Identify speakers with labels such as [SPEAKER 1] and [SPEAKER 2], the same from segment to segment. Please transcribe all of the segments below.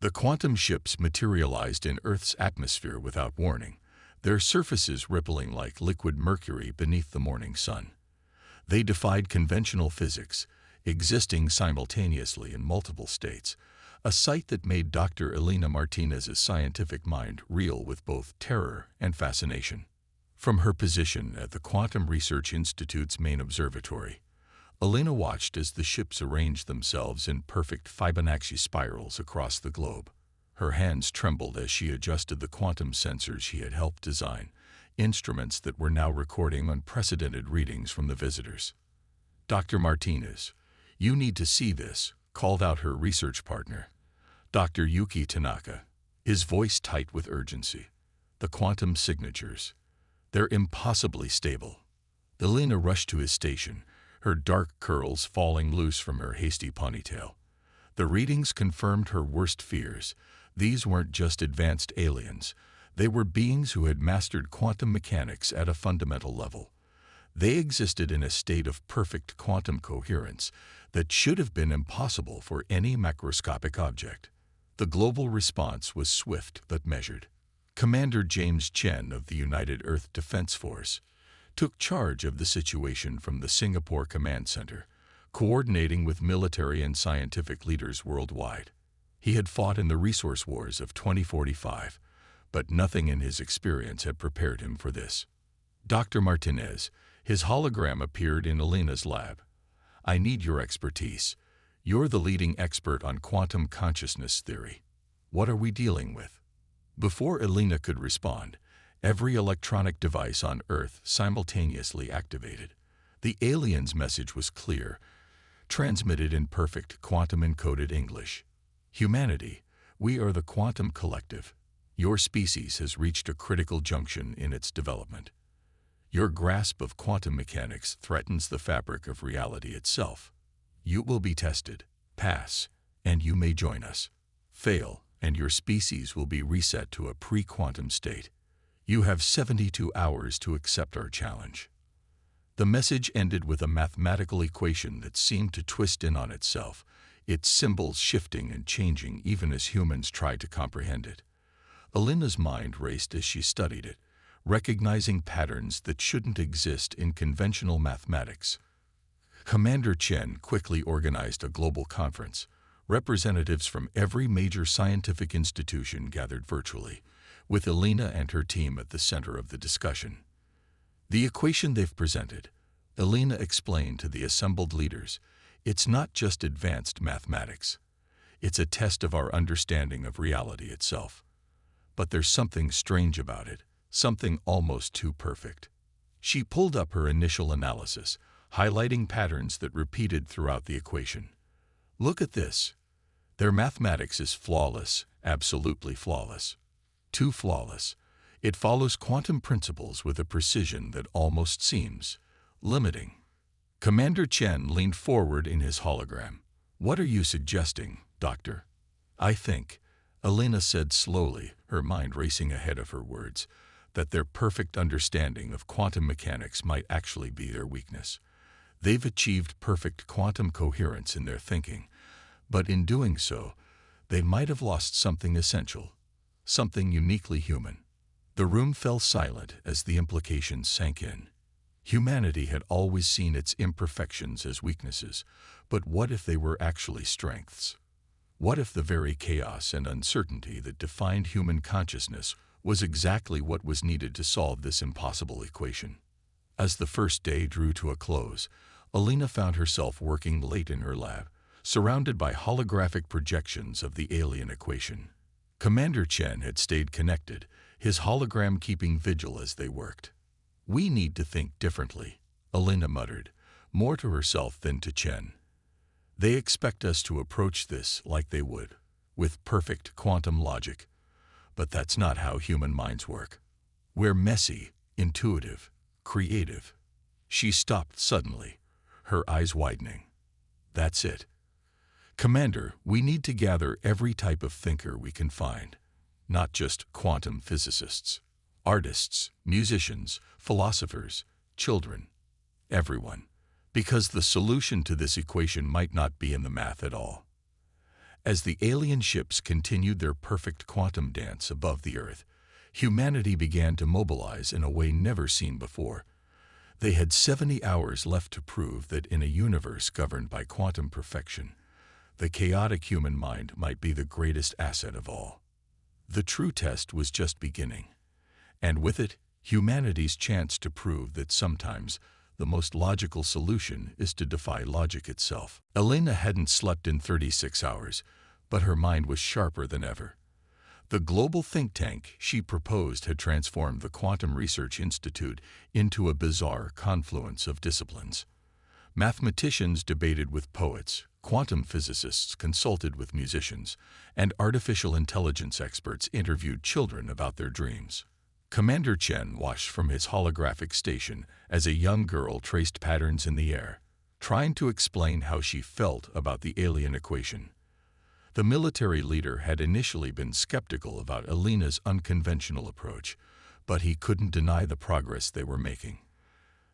[SPEAKER 1] The quantum ships materialized in Earth's atmosphere without warning, their surfaces rippling like liquid mercury beneath the morning sun. They defied conventional physics, existing simultaneously in multiple states, a sight that made Dr. Elena Martinez's scientific mind reel with both terror and fascination. From her position at the Quantum Research Institute's main observatory, Elena watched as the ships arranged themselves in perfect Fibonacci spirals across the globe. Her hands trembled as she adjusted the quantum sensors she had helped design, instruments that were now recording unprecedented readings from the visitors. "Dr. Martinez, you need to see this," called out her research partner, Dr. Yuki Tanaka, his voice tight with urgency. "The quantum signatures. They're impossibly stable." Elena rushed to his station, her dark curls falling loose from her hasty ponytail. The readings confirmed her worst fears. These weren't just advanced aliens. They were beings who had mastered quantum mechanics at a fundamental level. They existed in a state of perfect quantum coherence that should have been impossible for any macroscopic object. The global response was swift but measured. Commander James Chen of the United Earth Defense Force took charge of the situation from the Singapore Command Center, coordinating with military and scientific leaders worldwide. He had fought in the resource wars of 2045, but nothing in his experience had prepared him for this. "Dr. Martinez," his hologram appeared in Elena's lab. "I need your expertise. You're the leading expert on quantum consciousness theory. What are we dealing with?" Before Elena could respond, every electronic device on Earth simultaneously activated. The alien's message was clear, transmitted in perfect quantum-encoded English. "Humanity, we are the quantum collective. Your species has reached a critical junction in its development. Your grasp of quantum mechanics threatens the fabric of reality itself. You will be tested. Pass, and you may join us. Fail, and your species will be reset to a pre-quantum state. You have 72 hours to accept our challenge." The message ended with a mathematical equation that seemed to twist in on itself, its symbols shifting and changing even as humans tried to comprehend it. Elena's mind raced as she studied it, recognizing patterns that shouldn't exist in conventional mathematics. Commander Chen quickly organized a global conference. Representatives from every major scientific institution gathered virtually, with Elena and her team at the center of the discussion. "The equation they've presented," Elena explained to the assembled leaders, "it's not just advanced mathematics. It's a test of our understanding of reality itself. But there's something strange about it, something almost too perfect." She pulled up her initial analysis, highlighting patterns that repeated throughout the equation. "Look at this. Their mathematics is flawless, absolutely flawless. Too flawless. It follows quantum principles with a precision that almost seems limiting." Commander Chen leaned forward in his hologram. "What are you suggesting, Doctor?" "I think," Elena said slowly, her mind racing ahead of her words, "that their perfect understanding of quantum mechanics might actually be their weakness. They've achieved perfect quantum coherence in their thinking, but in doing so, they might have lost something essential, something uniquely human." The room fell silent as the implications sank in. Humanity had always seen its imperfections as weaknesses, but what if they were actually strengths? What if the very chaos and uncertainty that defined human consciousness was exactly what was needed to solve this impossible equation? As the first day drew to a close, Elena found herself working late in her lab, surrounded by holographic projections of the alien equation. Commander Chen had stayed connected, his hologram keeping vigil as they worked. "We need to think differently," Elena muttered, more to herself than to Chen. "They expect us to approach this like they would, with perfect quantum logic. But that's not how human minds work. We're messy, intuitive, creative." She stopped suddenly, her eyes widening. "That's it. Commander, we need to gather every type of thinker we can find, not just quantum physicists. Artists, musicians, philosophers, children, everyone. Because the solution to this equation might not be in the math at all. As the alien ships continued their perfect quantum dance above the Earth, humanity began to mobilize in a way never seen before. They had 70 hours left to prove that in a universe governed by quantum perfection, the chaotic human mind might be the greatest asset of all. The true test was just beginning, and with it, humanity's chance to prove that sometimes the most logical solution is to defy logic itself. Elena hadn't slept in 36 hours, but her mind was sharper than ever. The global think tank she proposed had transformed the Quantum Research Institute into a bizarre confluence of disciplines. Mathematicians debated with poets, quantum physicists consulted with musicians, and artificial intelligence experts interviewed children about their dreams. Commander Chen watched from his holographic station as a young girl traced patterns in the air, trying to explain how she felt about the alien equation. The military leader had initially been skeptical about Elena's unconventional approach, but he couldn't deny the progress they were making.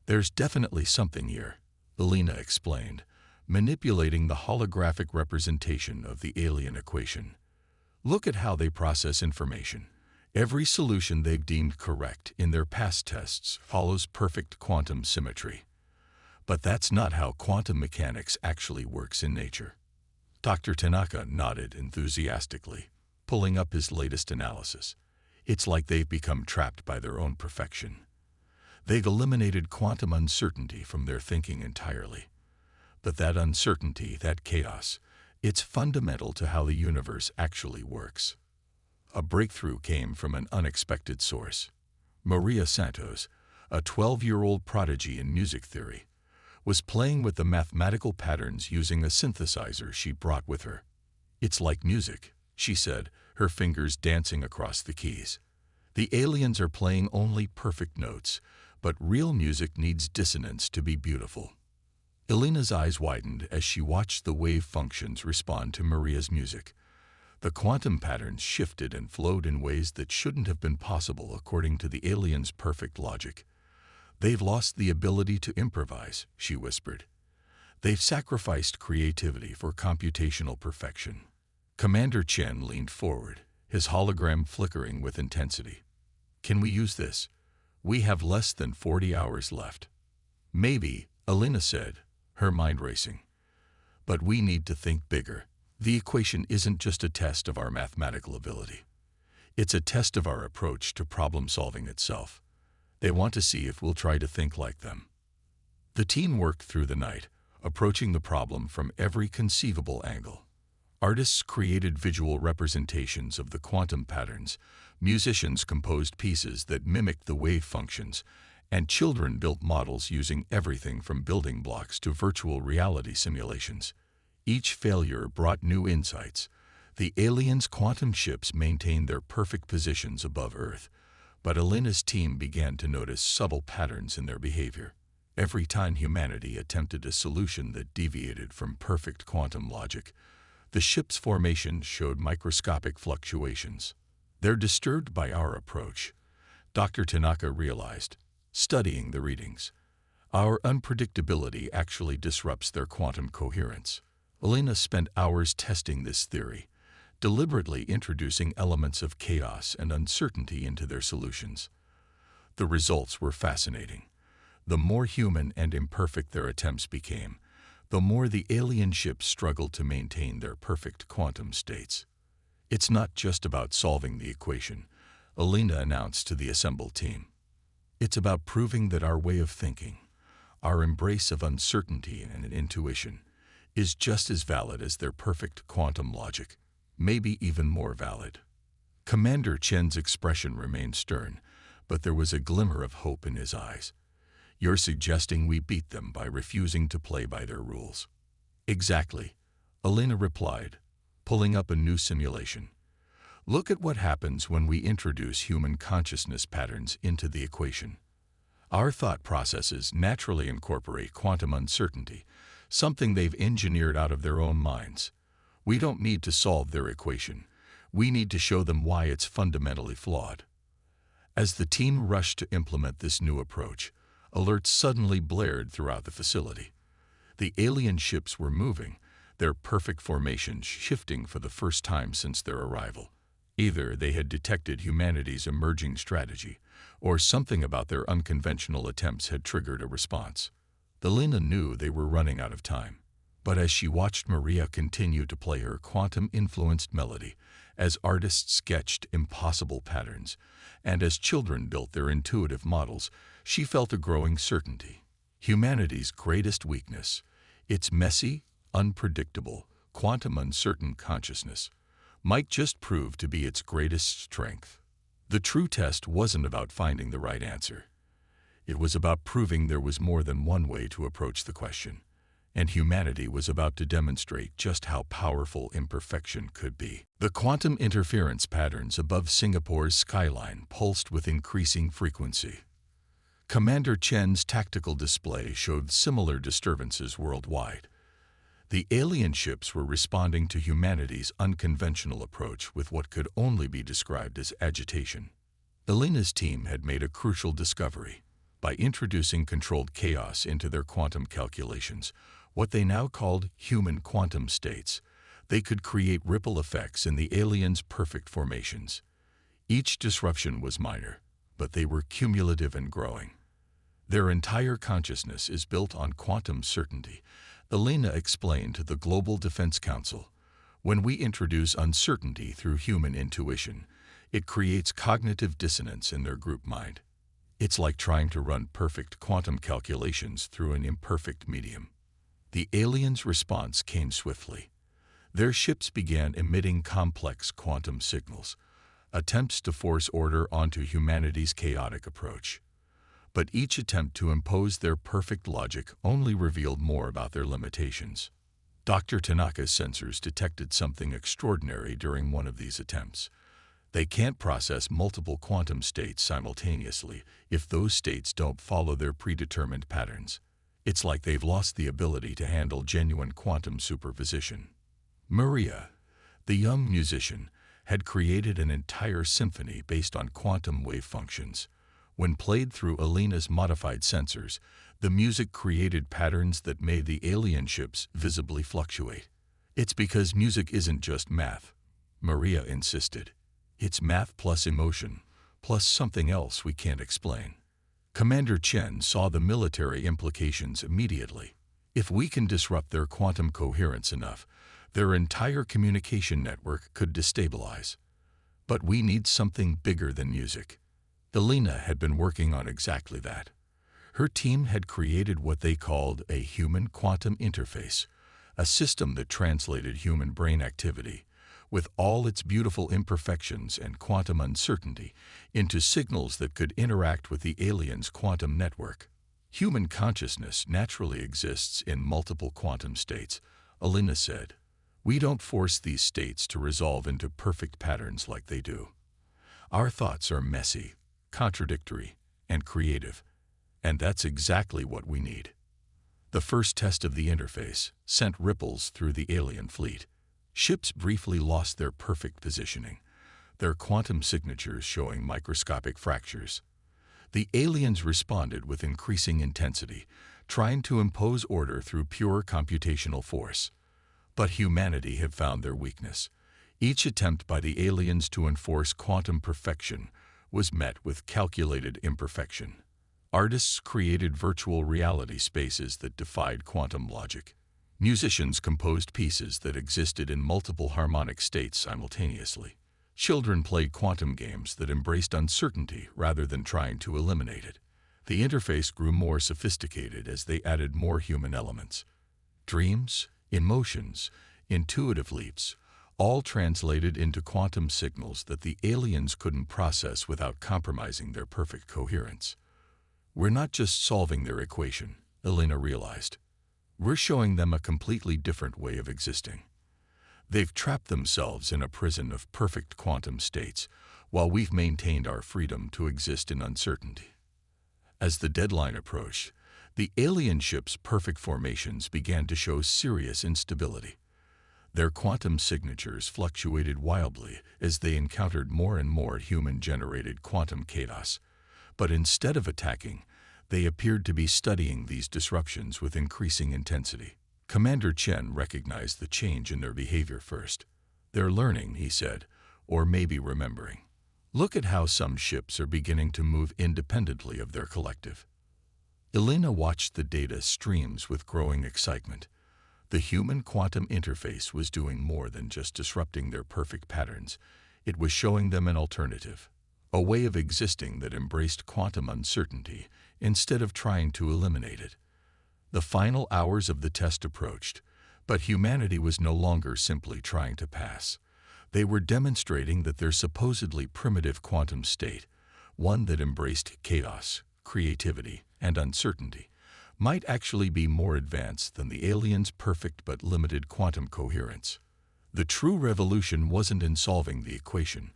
[SPEAKER 1] "There's definitely something here," Elena explained, manipulating the holographic representation of the alien equation. "Look at how they process information. Every solution they've deemed correct in their past tests follows perfect quantum symmetry. But that's not how quantum mechanics actually works in nature." Dr. Tanaka nodded enthusiastically, pulling up his latest analysis. "It's like they've become trapped by their own perfection. They've eliminated quantum uncertainty from their thinking entirely. But that uncertainty, that chaos, it's fundamental to how the universe actually works." A breakthrough came from an unexpected source. Maria Santos, a 12-year-old prodigy in music theory, was playing with the mathematical patterns using a synthesizer she brought with her. "It's like music," she said, her fingers dancing across the keys. "The aliens are playing only perfect notes, but real music needs dissonance to be beautiful." Elena's eyes widened as she watched the wave functions respond to Maria's music. The quantum patterns shifted and flowed in ways that shouldn't have been possible according to the aliens' perfect logic. "They've lost the ability to improvise," she whispered. "They've sacrificed creativity for computational perfection." Commander Chen leaned forward, his hologram flickering with intensity. "Can we use this? We have less than 40 hours left." "Maybe," Elena said, her mind racing. "But we need to think bigger. The equation isn't just a test of our mathematical ability. It's a test of our approach to problem-solving itself. They want to see if we'll try to think like them." The team worked through the night, approaching the problem from every conceivable angle. Artists created visual representations of the quantum patterns, musicians composed pieces that mimicked the wave functions, and children built models using everything from building blocks to virtual reality simulations. Each failure brought new insights. The aliens' quantum ships maintained their perfect positions above Earth, but Elena's team began to notice subtle patterns in their behavior. Every time humanity attempted a solution that deviated from perfect quantum logic, the ship's formation showed microscopic fluctuations. "They're disturbed by our approach," Dr. Tanaka realized, studying the readings. "Our unpredictability actually disrupts their quantum coherence." Elena spent hours testing this theory, deliberately introducing elements of chaos and uncertainty into their solutions. The results were fascinating. The more human and imperfect their attempts became, the more the alien ships struggled to maintain their perfect quantum states. "It's not just about solving the equation," Elena announced to the assembled team. "It's about proving that our way of thinking, our embrace of uncertainty and intuition, is just as valid as their perfect quantum logic, maybe even more valid." Commander Chen's expression remained stern, but there was a glimmer of hope in his eyes. "You're suggesting we beat them by refusing to play by their rules?" "Exactly," Elena replied, pulling up a new simulation. "Look at what happens when we introduce human consciousness patterns into the equation. Our thought processes naturally incorporate quantum uncertainty, something they've engineered out of their own minds. We don't need to solve their equation. We need to show them why it's fundamentally flawed." As the team rushed to implement this new approach, alerts suddenly blared throughout the facility. The alien ships were moving, their perfect formations shifting for the first time since their arrival. Either they had detected humanity's emerging strategy, or something about their unconventional attempts had triggered a response. Elena knew they were running out of time. But as she watched Maria continue to play her quantum-influenced melody, as artists sketched impossible patterns, and as children built their intuitive models, she felt a growing certainty. Humanity's greatest weakness, its messy, unpredictable, quantum-uncertain consciousness, might just prove to be its greatest strength. The true test wasn't about finding the right answer. It was about proving there was more than one way to approach the question. And humanity was about to demonstrate just how powerful imperfection could be. The quantum interference patterns above Singapore's skyline pulsed with increasing frequency. Commander Chen's tactical display showed similar disturbances worldwide. The alien ships were responding to humanity's unconventional approach with what could only be described as agitation. Elena's team had made a crucial discovery. By introducing controlled chaos into their quantum calculations, what they now called human quantum states, they could create ripple effects in the aliens' perfect formations. Each disruption was minor, but they were cumulative and growing. Their entire consciousness is built on quantum certainty, Elena explained to the Global Defense Council. When we introduce uncertainty through human intuition, it creates cognitive dissonance in their group mind. It's like trying to run perfect quantum calculations through an imperfect medium. The aliens' response came swiftly. Their ships began emitting complex quantum signals, attempts to force order onto humanity's chaotic approach. But each attempt to impose their perfect logic only revealed more about their limitations. Dr. Tanaka's sensors detected something extraordinary during one of these attempts. They can't process multiple quantum states simultaneously if those states don't follow their predetermined patterns. It's like they've lost the ability to handle genuine quantum superposition. Maria, the young musician, had created an entire symphony based on quantum wave functions. When played through Elena's modified sensors, the music created patterns that made the alien ships visibly fluctuate. It's because music isn't just math, Maria insisted. It's math plus emotion, plus something else we can't explain. Commander Chen saw the military implications immediately. If we can disrupt their quantum coherence enough, their entire communication network could destabilize. But we need something bigger than music. Elena had been working on exactly that. Her team had created what they called a human quantum interface, a system that translated human brain activity, with all its beautiful imperfections and quantum uncertainty, into signals that could interact with the aliens' quantum network. Human consciousness naturally exists in multiple quantum states, Elena said. We don't force these states to resolve into perfect patterns like they do. Our thoughts are messy, contradictory, and creative, and that's exactly what we need. The first test of the interface sent ripples through the alien fleet. Ships briefly lost their perfect positioning, their quantum signatures showing microscopic fractures. The aliens responded with increasing intensity, trying to impose order through pure computational force. But humanity had found their weakness. Each attempt by the aliens to enforce quantum perfection was met with calculated imperfection. Artists created virtual reality spaces that defied quantum logic. Musicians composed pieces that existed in multiple harmonic states simultaneously. Children played quantum games that embraced uncertainty rather than trying to eliminate it. The interface grew more sophisticated as they added more human elements. Dreams, emotions, intuitive leaps, all translated into quantum signals that the aliens couldn't process without compromising their perfect coherence. We're not just solving their equation, Elena realized. We're showing them a completely different way of existing. They've trapped themselves in a prison of perfect quantum states, while we've maintained our freedom to exist in uncertainty. As the deadline approached, the alien ship's perfect formations began to show serious instability. Their quantum signatures fluctuated wildly as they encountered more and more human-generated quantum chaos. But instead of attacking, they appeared to be studying these disruptions with increasing intensity. Commander Chen recognized the change in their behavior first. "They're learning," he said, "or maybe remembering. Look at how some ships are beginning to move independently of their collective." Elena watched the data streams with growing excitement. The human quantum interface was doing more than just disrupting their perfect patterns. It was showing them an alternative, a way of existing that embraced quantum uncertainty instead of trying to eliminate it. The final hours of the test approached, but humanity was no longer simply trying to pass. They were demonstrating that their supposedly primitive quantum state, one that embraced chaos, creativity, and uncertainty, might actually be more advanced than the aliens' perfect but limited quantum coherence. The true revolution wasn't in solving the equation,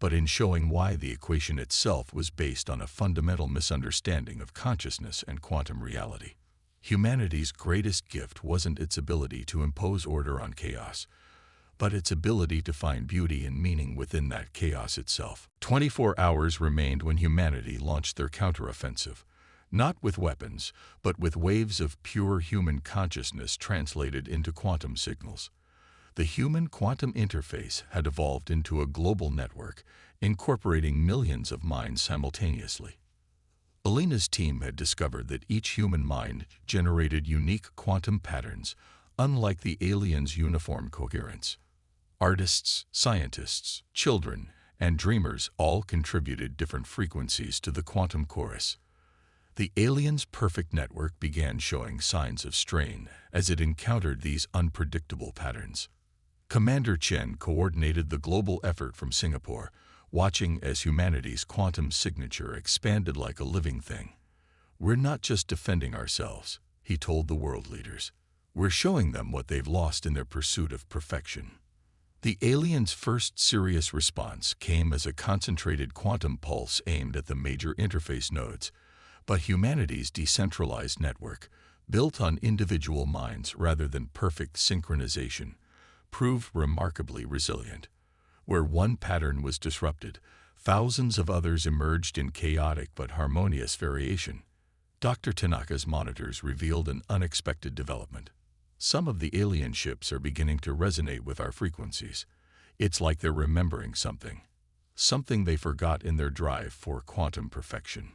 [SPEAKER 1] but in showing why the equation itself was based on a fundamental misunderstanding of consciousness and quantum reality. Humanity's greatest gift wasn't its ability to impose order on chaos, but its ability to find beauty and meaning within that chaos itself. 24 hours remained when humanity launched their counteroffensive, not with weapons, but with waves of pure human consciousness translated into quantum signals. The human quantum interface had evolved into a global network, incorporating millions of minds simultaneously. Elena's team had discovered that each human mind generated unique quantum patterns, unlike the aliens' uniform coherence. Artists, scientists, children, and dreamers all contributed different frequencies to the quantum chorus. The aliens' perfect network began showing signs of strain as it encountered these unpredictable patterns. Commander Chen coordinated the global effort from Singapore, watching as humanity's quantum signature expanded like a living thing. "We're not just defending ourselves," he told the world leaders. "We're showing them what they've lost in their pursuit of perfection." The aliens' first serious response came as a concentrated quantum pulse aimed at the major interface nodes, but humanity's decentralized network, built on individual minds rather than perfect synchronization, proved remarkably resilient. Where one pattern was disrupted, thousands of others emerged in chaotic but harmonious variation. Dr. Tanaka's monitors revealed an unexpected development. "Some of the alien ships are beginning to resonate with our frequencies. It's like they're remembering something they forgot in their drive for quantum perfection."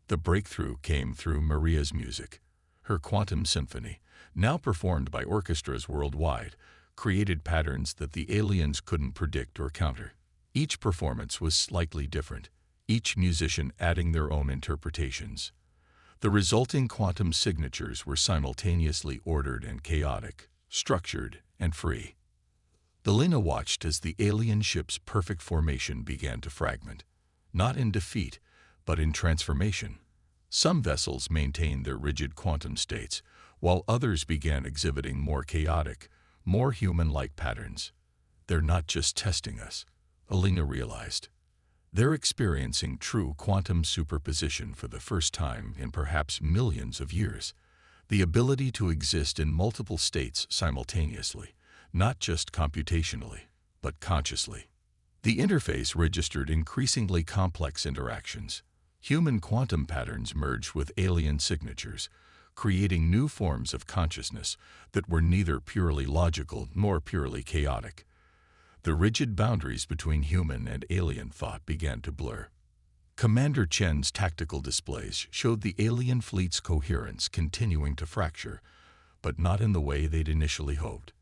[SPEAKER 1] The breakthrough came through Maria's music. Her quantum symphony, now performed by orchestras worldwide, created patterns that the aliens couldn't predict or counter. Each performance was slightly different, each musician adding their own interpretations. The resulting quantum signatures were simultaneously ordered and chaotic, structured and free. Elena watched as the alien ship's perfect formation began to fragment, not in defeat, but in transformation. Some vessels maintained their rigid quantum states, while others began exhibiting more chaotic, more human-like patterns. "They're not just testing us," Elena realized. "They're experiencing true quantum superposition for the first time in perhaps millions of years. The ability to exist in multiple states simultaneously, not just computationally, but consciously." The interface registered increasingly complex interactions. Human quantum patterns merged with alien signatures, creating new forms of consciousness that were neither purely logical nor purely chaotic. The rigid boundaries between human and alien thought began to blur. Commander Chen's tactical displays showed the alien fleet's coherence continuing to fracture, but not in the way they'd initially hoped.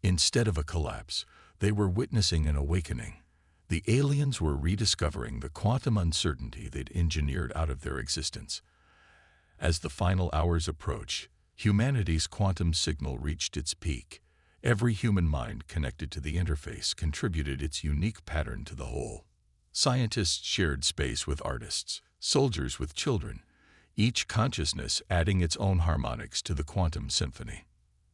[SPEAKER 1] Instead of a collapse, they were witnessing an awakening. The aliens were rediscovering the quantum uncertainty they'd engineered out of their existence. As the final hours approached, humanity's quantum signal reached its peak. Every human mind connected to the interface contributed its unique pattern to the whole. Scientists shared space with artists, soldiers with children, each consciousness adding its own harmonics to the quantum symphony.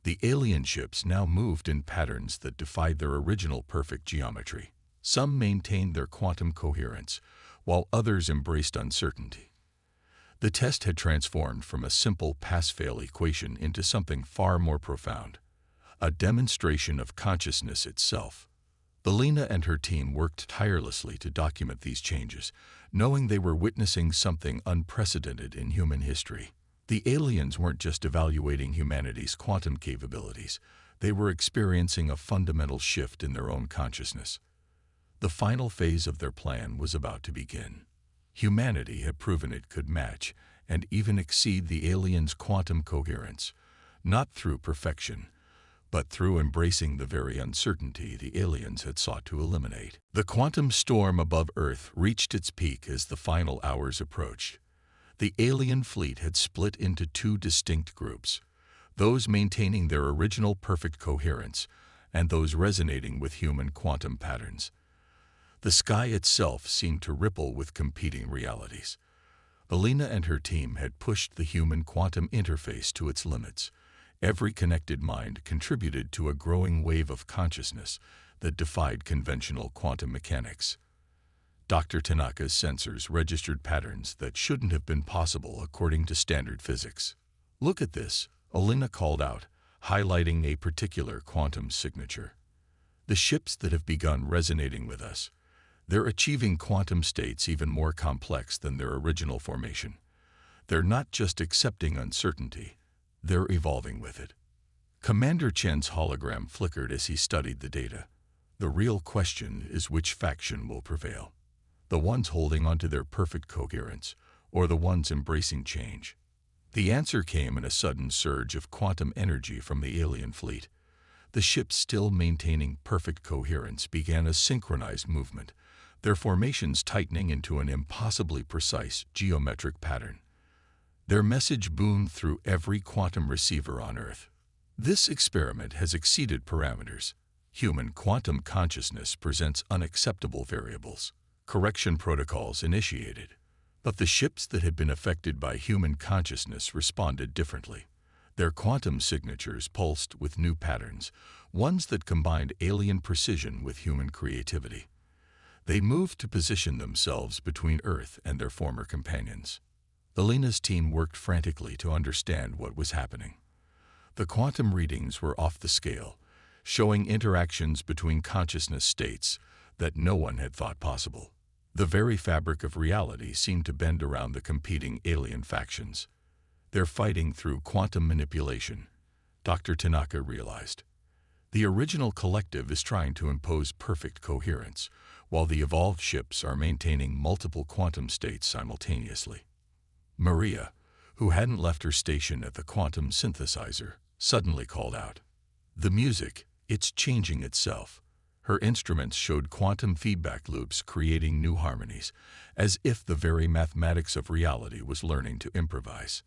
[SPEAKER 1] The alien ships now moved in patterns that defied their original perfect geometry. Some maintained their quantum coherence, while others embraced uncertainty. The test had transformed from a simple pass-fail equation into something far more profound, a demonstration of consciousness itself. Elena and her team worked tirelessly to document these changes, knowing they were witnessing something unprecedented in human history. The aliens weren't just evaluating humanity's quantum capabilities, they were experiencing a fundamental shift in their own consciousness. The final phase of their plan was about to begin. Humanity had proven it could match and even exceed the aliens' quantum coherence, not through perfection, but through embracing the very uncertainty the aliens had sought to eliminate. The quantum storm above Earth reached its peak as the final hours approached. The alien fleet had split into two distinct groups, those maintaining their original perfect coherence and those resonating with human quantum patterns. The sky itself seemed to ripple with competing realities. Alina and her team had pushed the human quantum interface to its limits. Every connected mind contributed to a growing wave of consciousness that defied conventional quantum mechanics. Dr. Tanaka's sensors registered patterns that shouldn't have been possible according to standard physics. "Look at this," Alina called out, highlighting a particular quantum signature. "The ships that have begun resonating with us, they're achieving quantum states even more complex than their original formation. They're not just accepting uncertainty, they're evolving with it." Commander Chen's hologram flickered as he studied the data. The real question is which faction will prevail. The ones holding onto their perfect coherence, or the ones embracing change? The answer came in a sudden surge of quantum energy from the alien fleet. The ships still maintaining perfect coherence began a synchronized movement, their formations tightening into an impossibly precise geometric pattern. Their message boomed through every quantum receiver on Earth. "This experiment has exceeded parameters. Human quantum consciousness presents unacceptable variables. Correction protocols initiated." But the ships that had been affected by human consciousness responded differently. Their quantum signatures pulsed with new patterns, ones that combined alien precision with human creativity. They moved to position themselves between Earth and their former companions. Alina's team worked frantically to understand what was happening. The quantum readings were off the scale, showing interactions between consciousness states that no one had thought possible. The very fabric of reality seemed to bend around the competing alien factions. "They're fighting through quantum manipulation," Dr. Tanaka realized. "The original collective is trying to impose perfect coherence, while the evolved ships are maintaining multiple quantum states simultaneously." Maria, who hadn't left her station at the quantum synthesizer, suddenly called out, "The music, it's changing itself." Her instruments showed quantum feedback loops creating new harmonies, as if the very mathematics of reality was learning to improvise.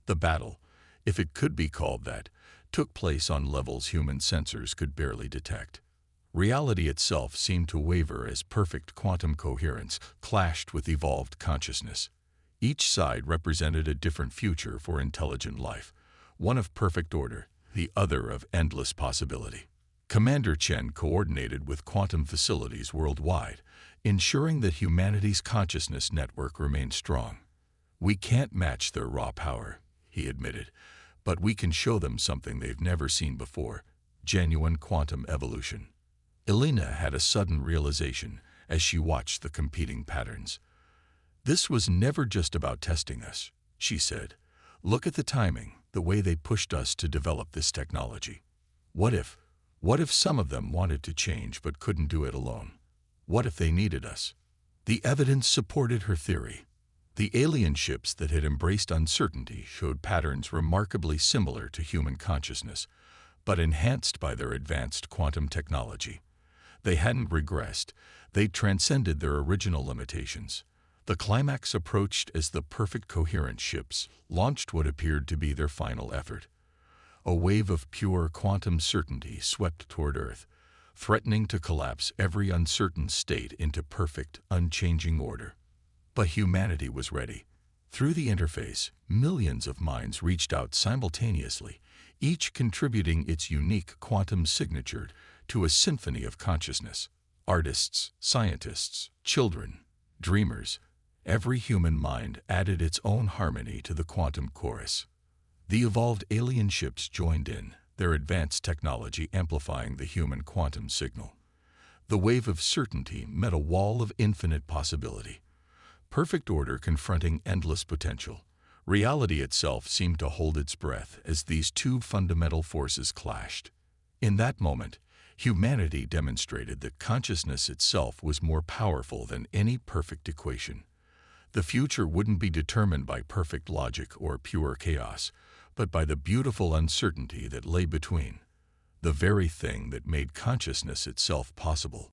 [SPEAKER 1] The battle, if it could be called that, took place on levels human sensors could barely detect. Reality itself seemed to waver as perfect quantum coherence clashed with evolved consciousness. Each side represented a different future for intelligent life, one of perfect order, the other of endless possibility. Commander Chen coordinated with quantum facilities worldwide, ensuring that humanity's consciousness network remained strong. "We can't match their raw power," he admitted, "but we can show them something they've never seen before: genuine quantum evolution." Alina had a sudden realization as she watched the competing patterns. "This was never just about testing us," she said. "Look at the timing, the way they pushed us to develop this technology. What if some of them wanted to change but couldn't do it alone? What if they needed us?" The evidence supported her theory. The alien ships that had embraced uncertainty showed patterns remarkably similar to human consciousness, but enhanced by their advanced quantum technology. They hadn't regressed, they transcended their original limitations. The climax approached as the perfect coherent ships launched what appeared to be their final effort. A wave of pure quantum certainty swept toward Earth, threatening to collapse every uncertain state into perfect, unchanging order. But humanity was ready. Through the interface, millions of minds reached out simultaneously, each contributing its unique quantum signature to a symphony of consciousness. Artists, scientists, children, dreamers, every human mind added its own harmony to the quantum chorus. The evolved alien ships joined in, their advanced technology amplifying the human quantum signal. The wave of certainty met a wall of infinite possibility. Perfect order confronting endless potential. Reality itself seemed to hold its breath as these two fundamental forces clashed. In that moment, humanity demonstrated that consciousness itself was more powerful than any perfect equation. The future wouldn't be determined by perfect logic or pure chaos, but by the beautiful uncertainty that lay between, the very thing that made consciousness itself possible.